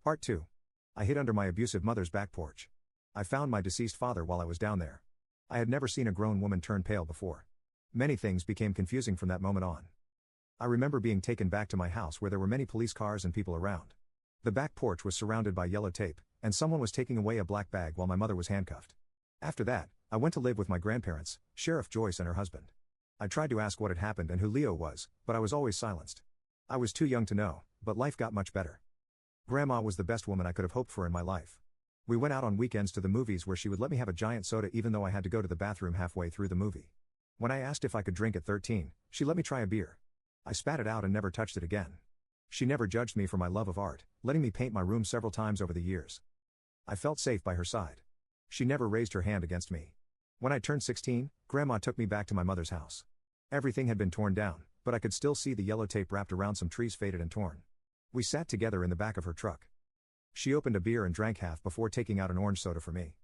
Part 2. I hid under my abusive mother's back porch. I found my deceased father while I was down there. I had never seen a grown woman turn pale before. Many things became confusing from that moment on. I remember being taken back to my house where there were many police cars and people around. The back porch was surrounded by yellow tape, and someone was taking away a black bag while my mother was handcuffed. After that, I went to live with my grandparents, Sheriff Joyce and her husband. I tried to ask what had happened and who Leo was, but I was always silenced. I was too young to know, but life got much better. Grandma was the best woman I could have hoped for in my life. We went out on weekends to the movies where she would let me have a giant soda even though I had to go to the bathroom halfway through the movie. When I asked if I could drink at 13, she let me try a beer. I spat it out and never touched it again. She never judged me for my love of art, letting me paint my room several times over the years. I felt safe by her side. She never raised her hand against me. When I turned 16, Grandma took me back to my mother's house. Everything had been torn down, but I could still see the yellow tape wrapped around some trees faded and torn. We sat together in the back of her truck. She opened a beer and drank half before taking out an orange soda for me.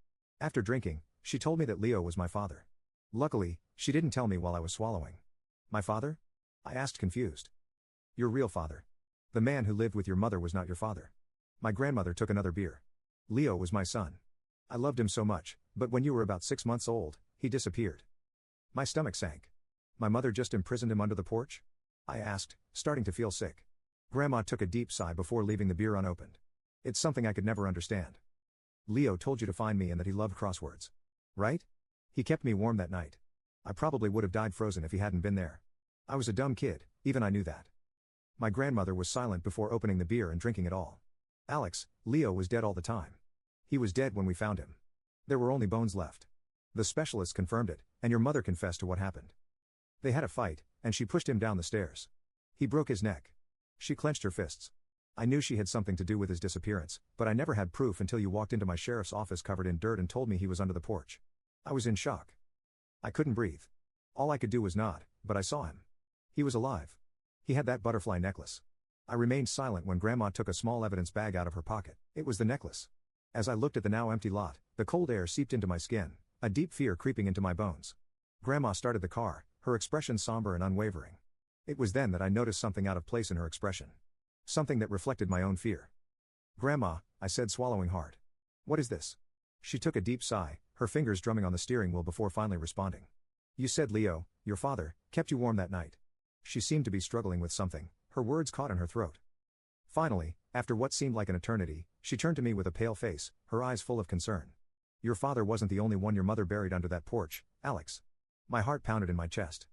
After drinking, she told me that Leo was my father. Luckily, she didn't tell me while I was swallowing. My father? I asked confused. Your real father. The man who lived with your mother was not your father. My grandmother took another beer. Leo was my son. I loved him so much, but when you were about 6 months old, he disappeared. My stomach sank. My mother just imprisoned him under the porch? I asked, starting to feel sick. Grandma took a deep sigh before leaving the beer unopened. It's something I could never understand. Leo told you to find me and that he loved crosswords. Right? He kept me warm that night. I probably would have died frozen if he hadn't been there. I was a dumb kid, even I knew that. My grandmother was silent before opening the beer and drinking it all. Alex, Leo was dead all the time. He was dead when we found him. There were only bones left. The specialists confirmed it, and your mother confessed to what happened. They had a fight, and she pushed him down the stairs. He broke his neck. She clenched her fists. I knew she had something to do with his disappearance, but I never had proof until you walked into my sheriff's office covered in dirt and told me he was under the porch. I was in shock. I couldn't breathe. All I could do was nod, but I saw him. He was alive. He had that butterfly necklace. I remained silent when Grandma took a small evidence bag out of her pocket. It was the necklace. As I looked at the now empty lot, the cold air seeped into my skin, a deep fear creeping into my bones. Grandma started the car, her expression somber and unwavering. It was then that I noticed something out of place in her expression. Something that reflected my own fear. Grandma, I said, swallowing hard. What is this? She took a deep sigh, her fingers drumming on the steering wheel before finally responding. You said Leo, your father, kept you warm that night. She seemed to be struggling with something, her words caught in her throat. Finally, after what seemed like an eternity, she turned to me with a pale face, her eyes full of concern. Your father wasn't the only one your mother buried under that porch, Alex. My heart pounded in my chest.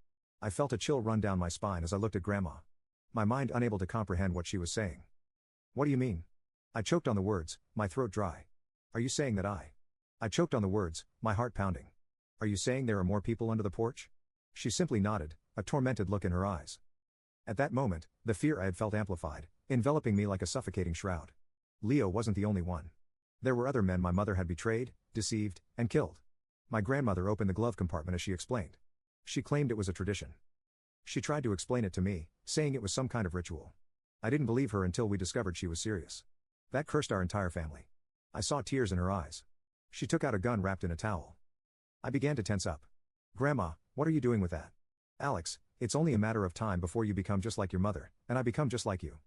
I felt a chill run down my spine as I looked at Grandma. My mind unable to comprehend what she was saying. What do you mean? I choked on the words, my throat dry. Are you saying that I choked on the words, my heart pounding. Are you saying there are more people under the porch? She simply nodded, a tormented look in her eyes. At that moment, the fear I had felt amplified, enveloping me like a suffocating shroud. Leo wasn't the only one. There were other men my mother had betrayed, deceived, and killed. My grandmother opened the glove compartment as she explained. She claimed it was a tradition. She tried to explain it to me, saying it was some kind of ritual. I didn't believe her until we discovered she was serious. That cursed our entire family. I saw tears in her eyes. She took out a gun wrapped in a towel. I began to tense up. Grandma, what are you doing with that? Alex, it's only a matter of time before you become just like your mother, and I become just like you.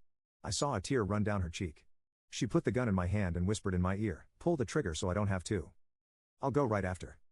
I saw a tear run down her cheek. She put the gun in my hand and whispered in my ear, pull the trigger so I don't have to. I'll go right after.